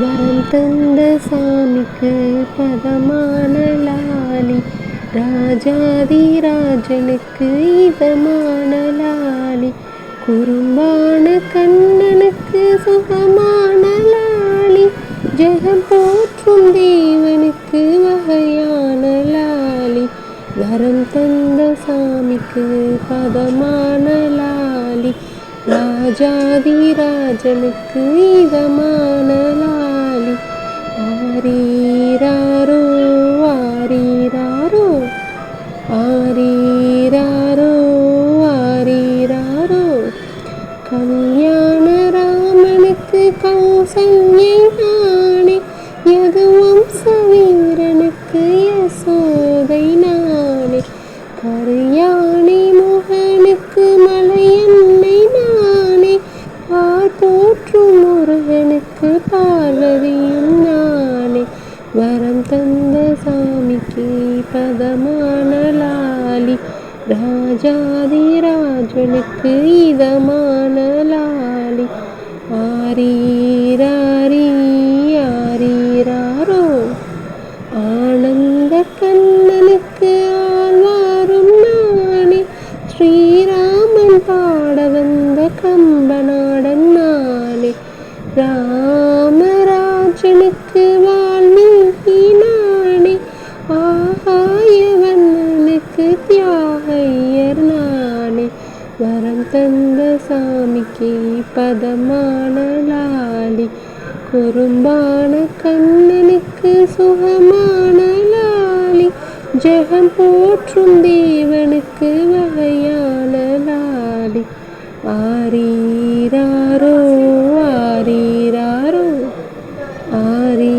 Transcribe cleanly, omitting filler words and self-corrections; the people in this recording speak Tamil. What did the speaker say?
வரம் தந்த சாமிக்கு பதமான லாலி, ராஜாதி ராஜனுக்கு இதமான லாலி, குறும்பான கண்ணனுக்கு சுகமான லாலி, ஜெகம் போற்றும் தேவனுக்கு வகையான லாலி, வரம் தந்த சாமிக்கு பதமான லாலி, ராஜாதி ராஜனுக்கு இதமான லாலி. ஆரீராரோ ஆரீராரோ ஆரீராரோ ஆரீராரோ, கல்யாண ராமனுக்கு கௌசல்யை நானே, யதுவம்ச வீரனுக்கு யசோதை நானே, கருயாணி முகனுக்கு மலையன்னை நானே, போற்றும் முருகனுக்கு பார்வதியும் நானே, வரம் தந்த சாமிக்கு பதமான லாலி, ராஜாதி ராஜனுக்கு இதமான லாலி. ஆரீராரி ஆரீராரோ, ஆனந்த கண்ணனுக்கு ஆழ்வாரும் நானே, ஸ்ரீராமன் பாட வந்த கம்பநாடன் நானே, ராமராஜனுக்கு வால்மீகி நானே, ஆகாயவண்ணனுக்கு தியாகையர் நானே, வரம் தந்த சாமிக்கு பதமான லாலி, குறும்பான கண்ணனுக்கு சுகமான லாலி, ஜெகம் போற்றும் தேவனுக்கு வகையான லாலி. ஆரீராரோ ஆரீராரோ ஆரீ